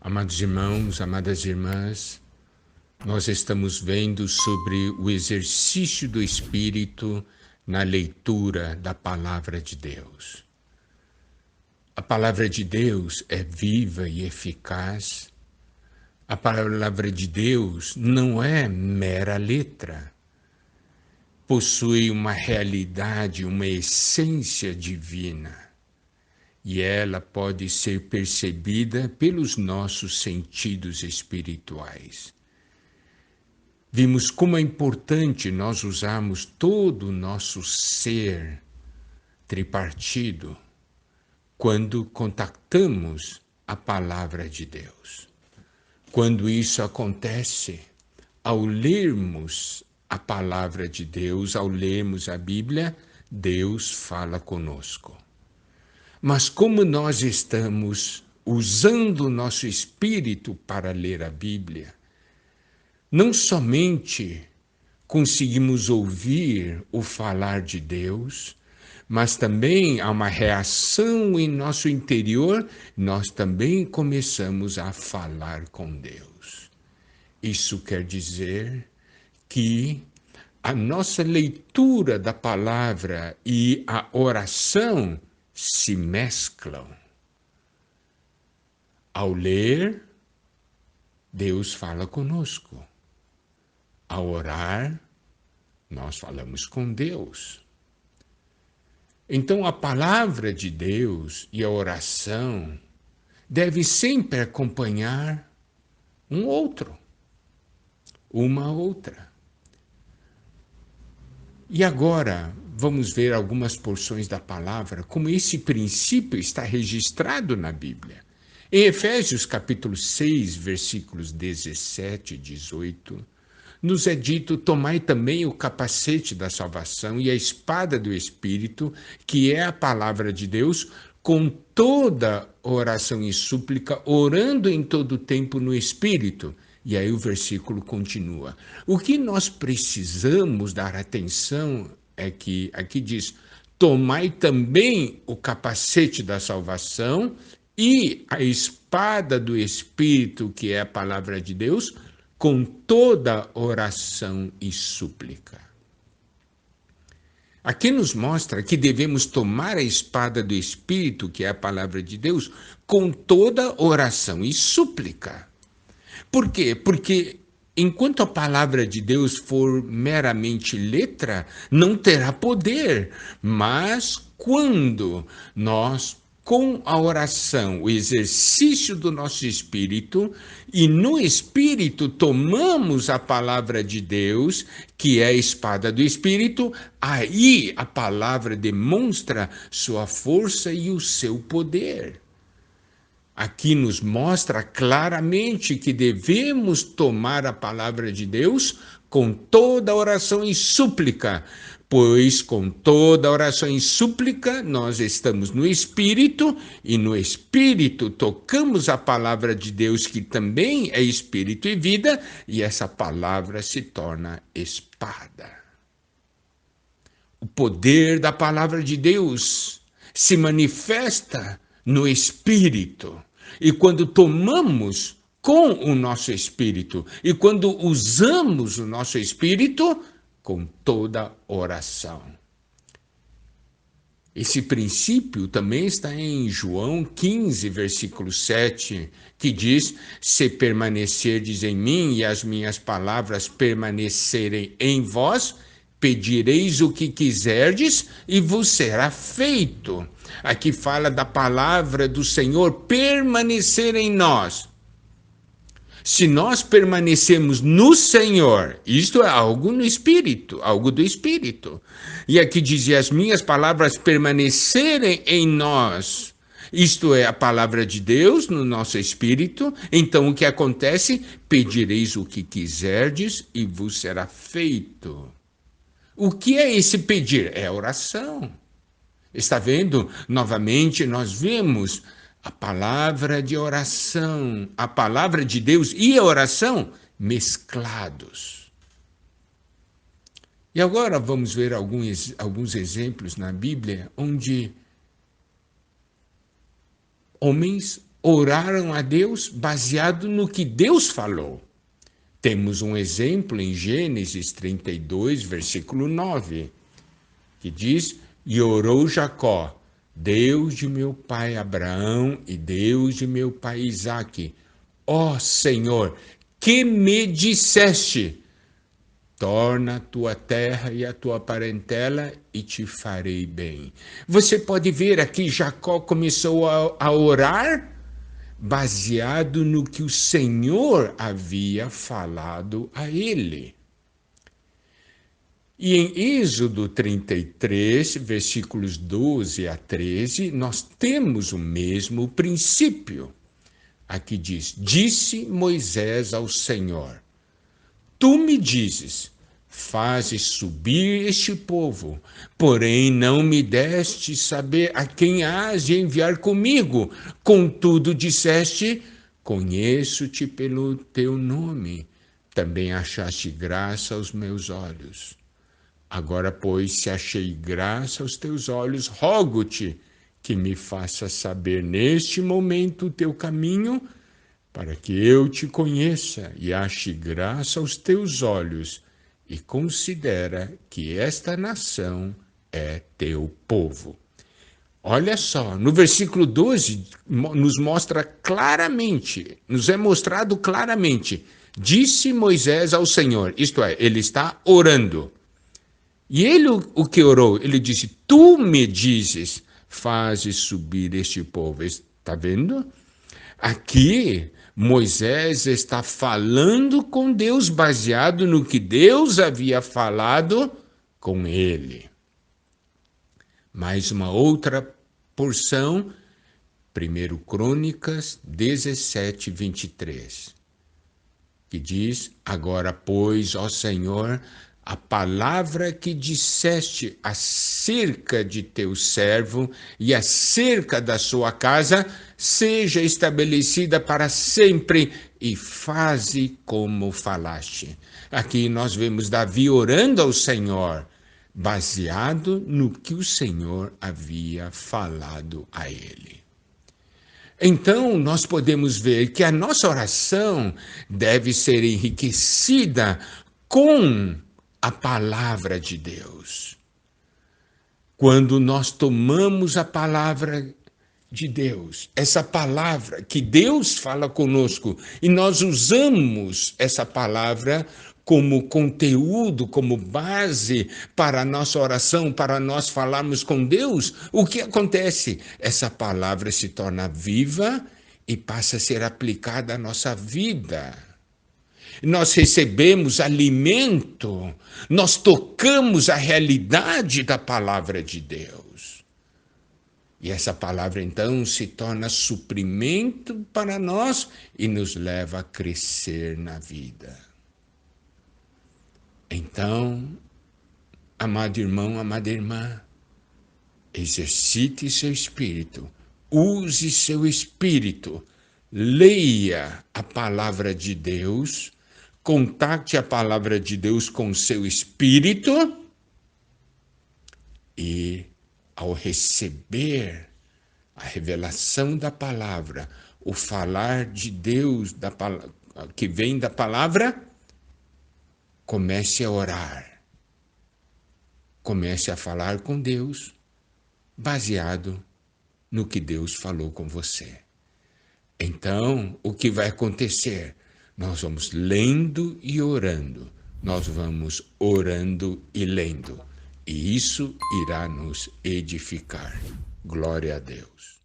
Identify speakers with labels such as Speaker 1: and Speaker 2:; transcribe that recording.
Speaker 1: Amados irmãos, amadas irmãs, nós estamos vendo sobre o exercício do Espírito na leitura da Palavra de Deus. A Palavra de Deus é viva e eficaz. A Palavra de Deus não é mera letra. Possui uma realidade, uma essência divina. E ela pode ser percebida pelos nossos sentidos espirituais. Vimos como é importante nós usarmos todo o nosso ser tripartido quando contactamos a palavra de Deus. Quando isso acontece, ao lermos a palavra de Deus, ao lermos a Bíblia, Deus fala conosco. Mas como nós estamos usando o nosso espírito para ler a Bíblia, não somente conseguimos ouvir o falar de Deus, mas também há uma reação em nosso interior, nós também começamos a falar com Deus. Isso quer dizer que a nossa leitura da palavra e a oração se mesclam. Ao ler, Deus fala conosco. Ao orar, nós falamos com Deus. Então, a palavra de Deus e a oração devem sempre acompanhar um outro, uma outra. E agora, vamos ver algumas porções da palavra, como esse princípio está registrado na Bíblia. Em Efésios capítulo 6, versículos 17 e 18, nos é dito: tomai também o capacete da salvação e a espada do Espírito, que é a palavra de Deus, com toda oração e súplica, orando em todo tempo no Espírito. E aí o versículo continua. O que nós precisamos dar atenção é que aqui diz: tomai também o capacete da salvação e a espada do Espírito, que é a palavra de Deus, com toda oração e súplica. Aqui nos mostra que devemos tomar a espada do Espírito, que é a palavra de Deus, com toda oração e súplica. Por quê? Porque enquanto a palavra de Deus for meramente letra, não terá poder. Mas quando nós, com a oração, o exercício do nosso espírito, e no espírito tomamos a palavra de Deus, que é a espada do espírito, aí a palavra demonstra sua força e o seu poder. Aqui nos mostra claramente que devemos tomar a palavra de Deus com toda oração e súplica, pois com toda oração e súplica nós estamos no Espírito e no Espírito tocamos a palavra de Deus, que também é Espírito e vida, e essa palavra se torna espada. O poder da palavra de Deus se manifesta no Espírito. E quando tomamos com o nosso espírito, e quando usamos o nosso espírito, com toda oração. Esse princípio também está em João 15, versículo 7, que diz: se permanecerdes em mim e as minhas palavras permanecerem em vós, pedireis o que quiserdes e vos será feito. Aqui fala da palavra do Senhor permanecer em nós. Se nós permanecemos no Senhor, isto é algo no Espírito, algo do Espírito. E aqui dizia: as minhas palavras permanecerem em nós, isto é a palavra de Deus no nosso Espírito. Então o que acontece? Pedireis o que quiserdes e vos será feito. O que é esse pedir? É a oração. Está vendo? Novamente nós vemos a palavra de oração, a palavra de Deus e a oração mesclados. E agora vamos ver alguns exemplos na Bíblia onde homens oraram a Deus baseado no que Deus falou. Temos um exemplo em Gênesis 32, versículo 9, que diz: E orou Jacó, Deus de meu pai Abraão e Deus de meu pai Isaque, ó Senhor, que me disseste: torna a tua terra e a tua parentela e te farei bem. Você pode ver aqui, Jacó começou a orar baseado no que o Senhor havia falado a ele. E em Êxodo 33, versículos 12 a 13, nós temos o mesmo princípio. Aqui diz: Disse Moisés ao Senhor: Tu me dizes, fazes subir este povo, porém não me deste saber a quem hás de enviar comigo. Contudo disseste, conheço-te pelo teu nome, também achaste graça aos meus olhos. Agora, pois, se achei graça aos teus olhos, rogo-te que me faças saber neste momento o teu caminho, para que eu te conheça e ache graça aos teus olhos, e considera que esta nação é teu povo. Olha só, no versículo 12 nos mostra claramente, nos é mostrado claramente, disse Moisés ao Senhor, isto é, ele está orando. E ele o que orou? Ele disse, tu me dizes, fazes subir este povo. Está vendo? Aqui, Moisés está falando com Deus, baseado no que Deus havia falado com ele. Mais uma outra porção, 1 Crônicas 17, 23, que diz, agora, pois, ó Senhor, a palavra que disseste acerca de teu servo e acerca da sua casa seja estabelecida para sempre e faze como falaste. Aqui nós vemos Davi orando ao Senhor, baseado no que o Senhor havia falado a ele. Então, nós podemos ver que a nossa oração deve ser enriquecida com a palavra de Deus. Quando nós tomamos a palavra de Deus, essa palavra que Deus fala conosco, e nós usamos essa palavra como conteúdo, como base para a nossa oração, para nós falarmos com Deus, o que acontece? Essa palavra se torna viva e passa a ser aplicada à nossa vida. Nós recebemos alimento, nós tocamos a realidade da palavra de Deus. E essa palavra, então, se torna suprimento para nós e nos leva a crescer na vida. Então, amado irmão, amada irmã, exercite seu espírito, use seu espírito, leia a palavra de Deus, contacte a palavra de Deus com seu espírito e, ao receber a revelação da palavra, o falar de Deus que vem da palavra, comece a orar. Comece a falar com Deus, baseado no que Deus falou com você. Então, o que vai acontecer? Nós vamos lendo e orando. Nós vamos orando e lendo. E isso irá nos edificar. Glória a Deus.